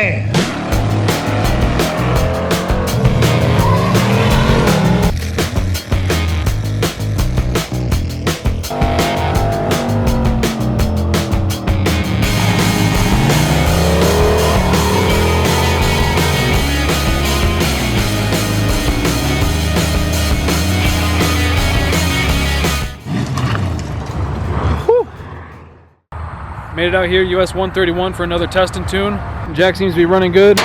man. Made it out here, US 131 for another test and tune. Jack seems to be running good.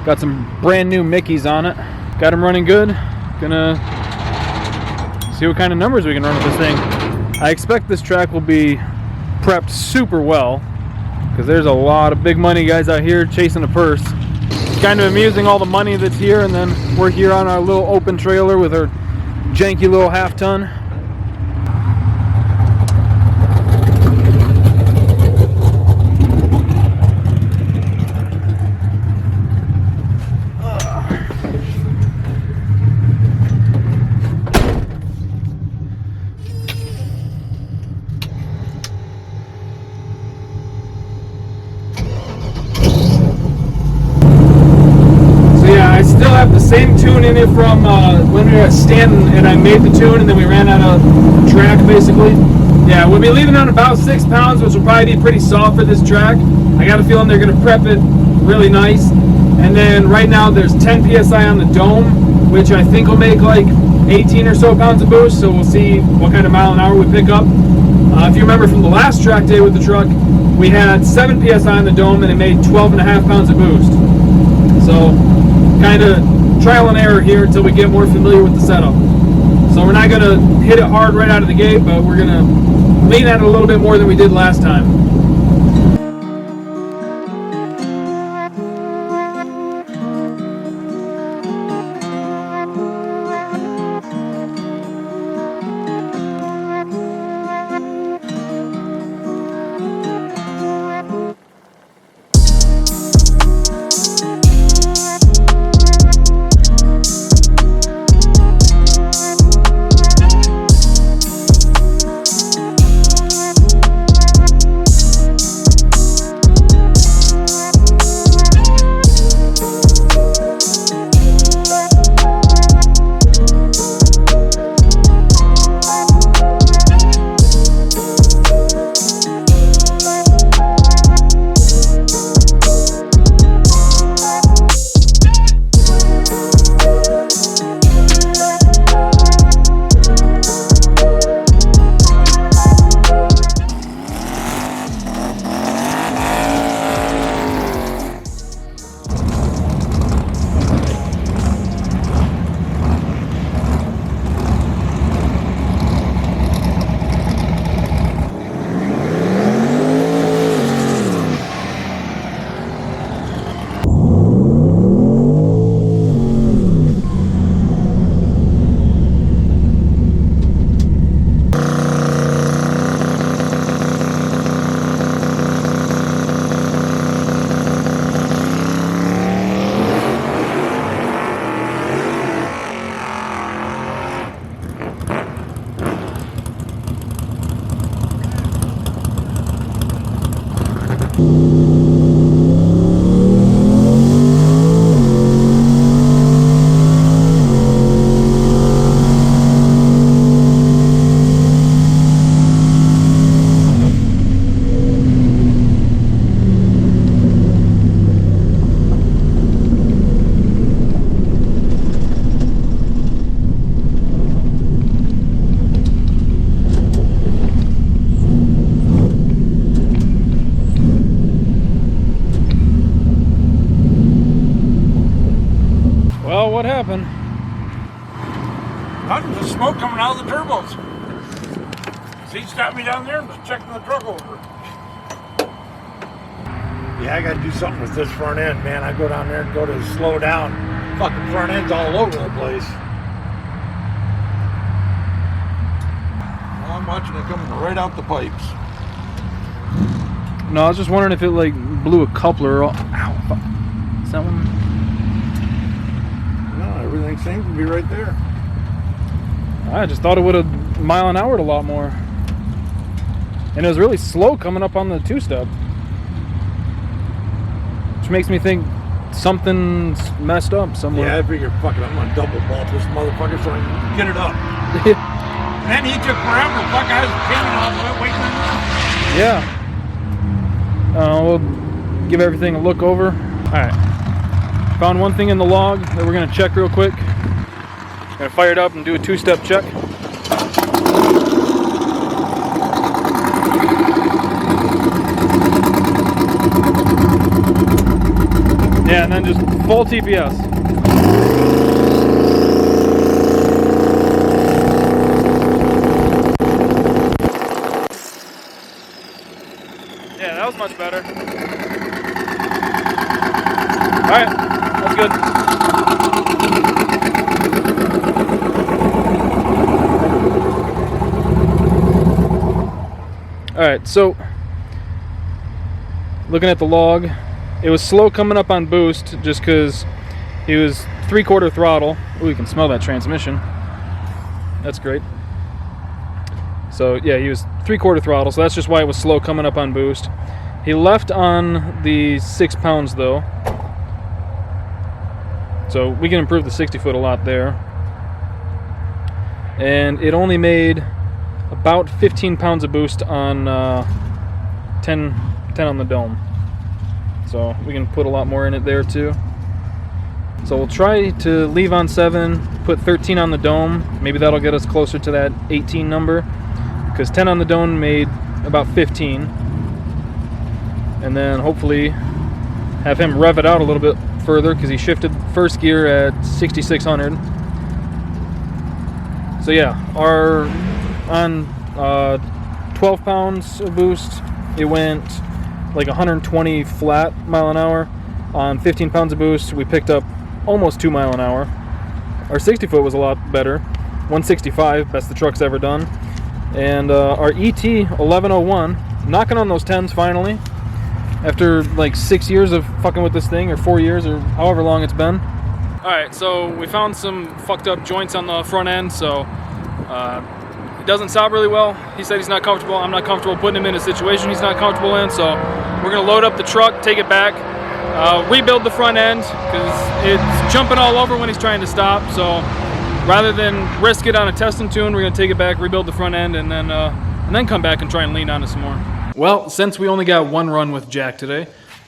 Got some brand new Mickeys on it. Got him running good. Gonna see what kind of numbers we can run with this thing. I expect this track will be prepped super well, because there's a lot of big money guys out here chasing a purse. It's kind of amusing, all the money that's here, and then we're here on our little open trailer with our janky little half ton. I still have the same tune in it from when we were at Stanton, and I made the tune and then we ran out of track basically. Yeah, we'll be leaving on about 6 pounds, which will probably be pretty soft for this track. I got a feeling they're going to prep it really nice. And then right now there's 10 PSI on the dome, which I think will make like 18 or so pounds of boost, so we'll see what kind of mile an hour we pick up. If you remember from the last track day with the truck, we had 7 PSI on the dome and it made 12.5 pounds of boost. So kind of trial and error here until we get more familiar with the setup. So we're not going to hit it hard right out of the gate, but we're going to lean at it a little bit more than we did last time. What happened? Nothing, just smoke coming out of the turbos. So he stopped me down there and was checking the truck over. Yeah, I got to do something with this front end, man. I go down there and go to slow down. Fucking front end's all over the place. Well, I'm watching it coming right out the pipes. No, I was just wondering if it like blew a coupler. Ow, fuck. Is that one? Everything seems to be right there. I just thought it would have mile an hour a lot more. And it was really slow coming up on the two-step. which makes me think something's messed up somewhere. Yeah, I figured, fuck it, I'm gonna double bolt this motherfucker so I can get it up. And he took forever. Fuck, I was pinging all the way waiting. Yeah. We'll give everything a look over. Alright. Found one thing in the log that we're gonna check real quick. Gonna fire it up and do a 2-step check. Yeah, and then just full TPS. Yeah, that was much better. Alright, that's good. Alright, so looking at the log, it was slow coming up on boost just because he was 3/4 throttle. Ooh, you can smell that transmission. That's great. So yeah, he was 3/4 throttle, so that's just why it was slow coming up on boost. He left on the 6 pounds though, so we can improve the 60 foot a lot there. And it only made about 15 pounds of boost on 10 on the dome. So we can put a lot more in it there too. So we'll try to leave on 7, put 13 on the dome. Maybe that'll get us closer to that 18 number, because 10 on the dome made about 15. And then hopefully have him rev it out a little bit further, because he shifted first gear at 6,600. So yeah, our on 12 pounds of boost, it went like 120 flat mile an hour. On 15 pounds of boost, we picked up almost 2 mile an hour. Our 60 foot was a lot better, 165, best the truck's ever done. And our ET 1101, knocking on those 10s finally, after like 6 years of fucking with this thing, or 4 years, or however long it's been. Alright, so we found some fucked up joints on the front end, so it doesn't stop really well. He said he's not comfortable. I'm not comfortable putting him in a situation he's not comfortable in, so we're gonna load up the truck, take it back, rebuild the front end, because it's jumping all over when he's trying to stop. So rather than risk it on a test and tune, we're gonna take it back, rebuild the front end, and then come back and try and lean on it some more. Well, since we only got one run with Jack today,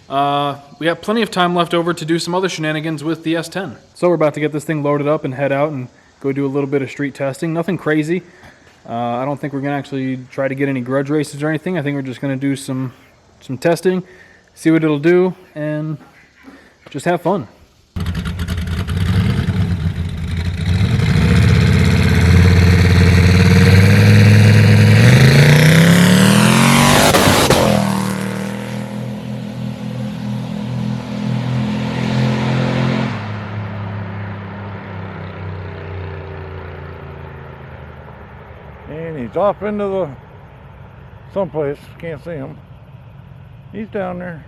we have plenty of time left over to do some other shenanigans with the S10. So we're about to get this thing loaded up and head out and go do a little bit of street testing. Nothing crazy. I don't think we're gonna actually try to get any grudge races or anything. I think we're just gonna do some testing, see what it'll do, and just have fun. And he's off into the someplace. Can't see him. He's down there.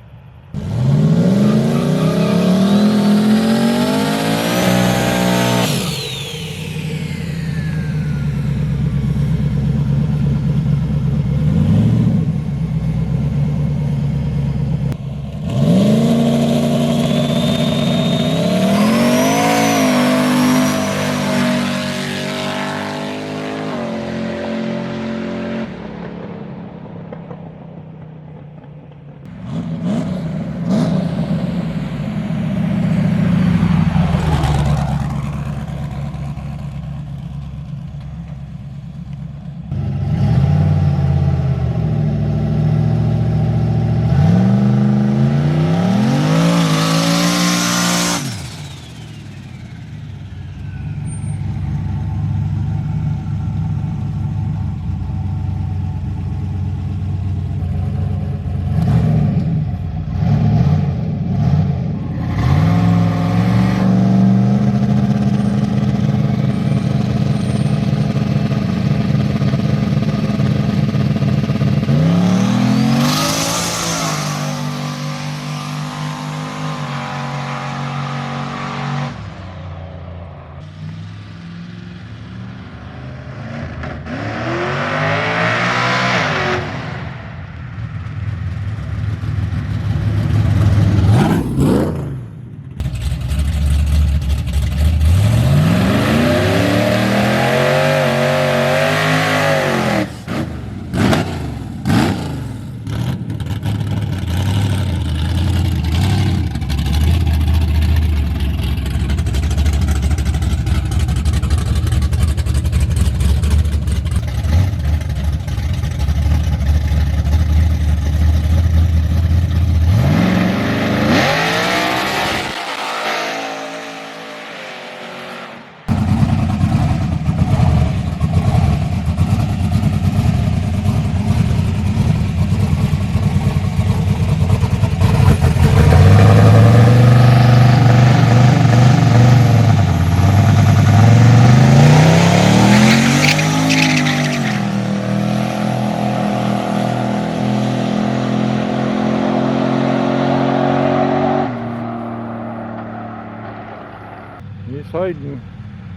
He's hiding.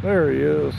There he is.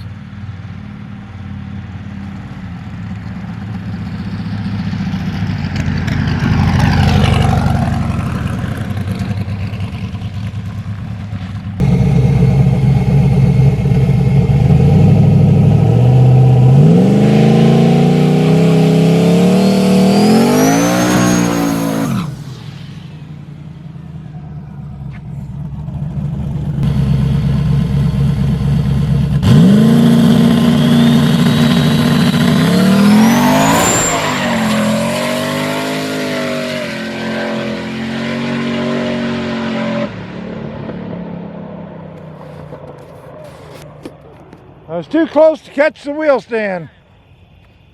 I was too close to catch the wheel stand.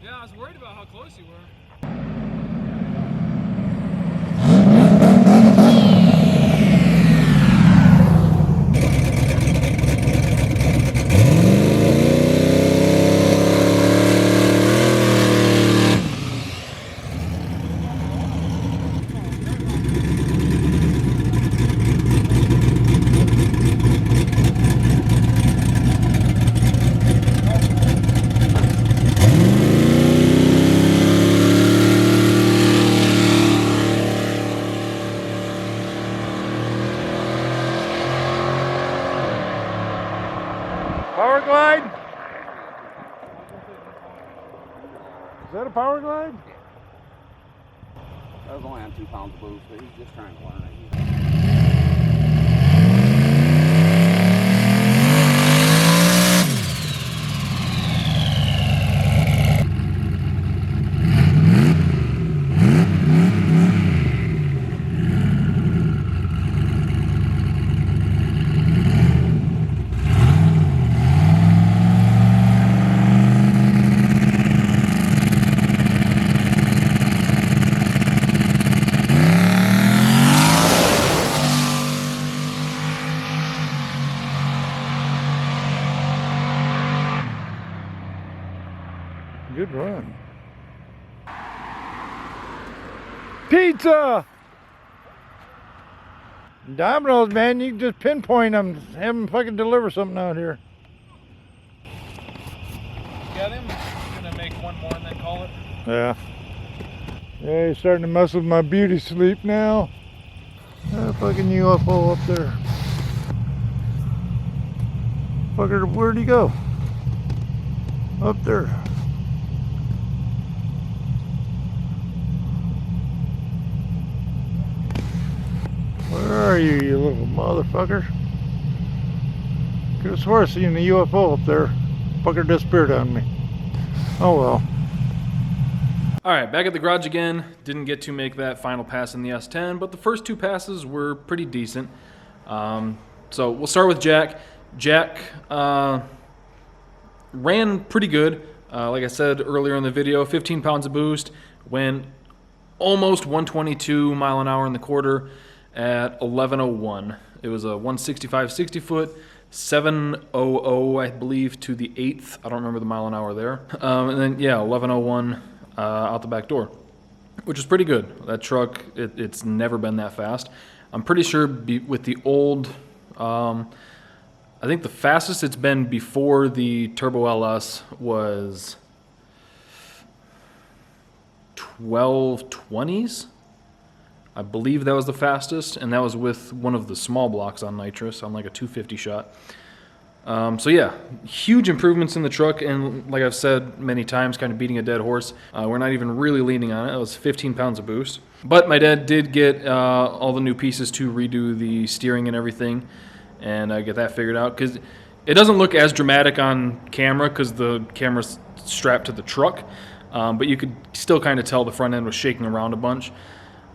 Yeah, I was worried about how close you were. Power glide? Is that a power glide? That was only on 2 pounds of boost, but he's just trying to learn it. Good run. Pizza! Domino's, man, you can just pinpoint them, have them fucking deliver something out here. Got him. Gonna make one more and then call it. Yeah. Yeah, he's starting to mess with my beauty sleep now. That fucking UFO up there. Fucker, where'd he go? Up there. Where are you, you little motherfucker? Could have swore I seen the UFO up there. Fucker disappeared on me. Oh well. Alright, back at the garage again. Didn't get to make that final pass in the S10, but the first 2 passes were pretty decent. So we'll start with Jack. Jack ran pretty good. Like I said earlier in the video, 15 pounds of boost, went almost 122 mile an hour in the quarter at 11:01. It was a 165 60 foot, 7:00 I believe to the 8th. I don't remember the mile an hour there. And then yeah, 11:01 out the back door, which is pretty good. That truck, it's never been that fast. I'm pretty sure with the old, I think the fastest it's been before the Turbo LS was 1220s. I believe that was the fastest, and that was with one of the small blocks on nitrous on like a 250 shot. So yeah, huge improvements in the truck, and like I've said many times, kind of beating a dead horse. We're not even really leaning on it. It was 15 pounds of boost. But my dad did get all the new pieces to redo the steering and everything, and get that figured out, because it doesn't look as dramatic on camera because the camera's strapped to the truck, but you could still kind of tell the front end was shaking around a bunch.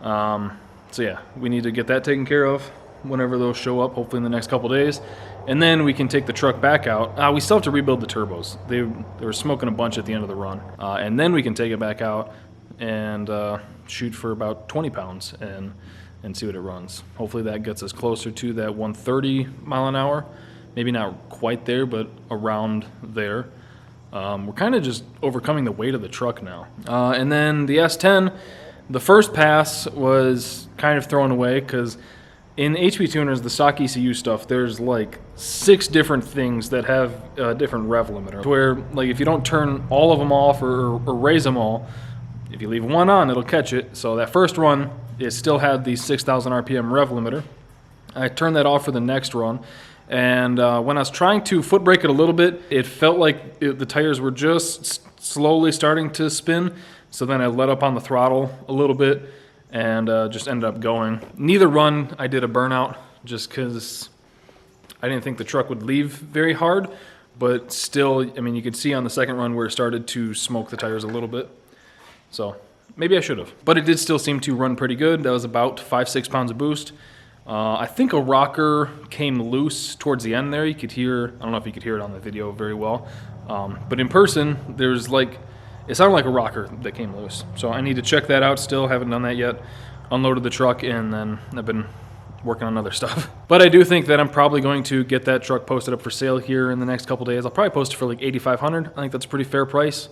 So yeah, we need to get that taken care of whenever those show up, hopefully in the next couple days. And then we can take the truck back out. We still have to rebuild the turbos. They were smoking a bunch at the end of the run. And then we can take it back out and shoot for about 20 pounds and see what it runs. Hopefully that gets us closer to that 130 mile an hour. Maybe not quite there, but around there. We're kind of just overcoming the weight of the truck now. And then the S10, the first pass was kind of thrown away because In HP tuners, the stock ECU stuff, there's like 6 different things that have a different rev limiter. Where, like, if you don't turn all of them off or raise them all, if you leave one on, it'll catch it. So that first run, it still had the 6,000 RPM rev limiter. I turned that off for the next run. And when I was trying to foot brake it a little bit, it felt like the tires were just slowly starting to spin. So then I let up on the throttle a little bit and just ended up going. Neither run I did a burnout just because I didn't think the truck would leave very hard. But still, I mean, you could see on the second run where it started to smoke the tires a little bit. So maybe I should have. But it did still seem to run pretty good. That was about 5-6 pounds of boost. I think a rocker came loose towards the end there. You could hear, I don't know if you could hear it on the video very well, but in person, there's like, it sounded like a rocker that came loose. So I need to check that out still, haven't done that yet. Unloaded the truck and then I've been working on other stuff. But I do think that I'm probably going to get that truck posted up for sale here in the next couple days. I'll probably post it for like $8,500. I think that's a pretty fair price.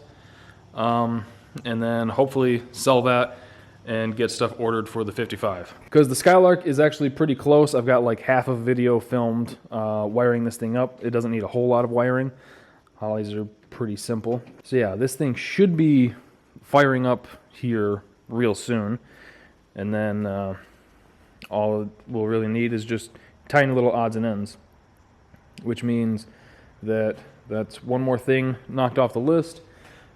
And then hopefully sell that and get stuff ordered for the 55. Because the Skylark is actually pretty close. I've got like half a video filmed wiring this thing up. It doesn't need a whole lot of wiring. Hollies are pretty simple. So yeah, this thing should be firing up here real soon. And then all we'll really need is just tiny little odds and ends. Which means that that's one more thing knocked off the list.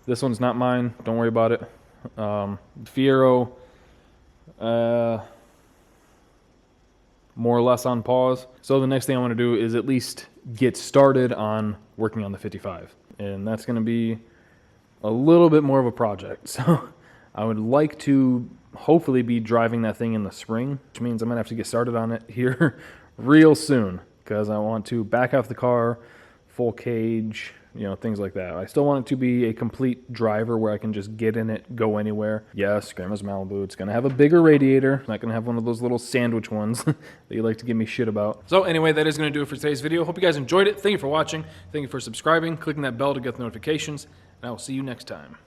This one's not mine. Don't worry about it. Fiero, more or less on pause. So the next thing I want to do is at least get started on working on the 55. And that's going to be a little bit more of a project. So I would like to hopefully be driving that thing in the spring, which means I'm going to have to get started on it here real soon because I want to back off the car, full cage, you know, things like that. I still want it to be a complete driver where I can just get in it, go anywhere. Yes, Grandma's Malibu. It's going to have a bigger radiator. It's not going to have one of those little sandwich ones that you like to give me shit about. So anyway, that is going to do it for today's video. Hope you guys enjoyed it. Thank you for watching. Thank you for subscribing, clicking that bell to get the notifications, and I will see you next time.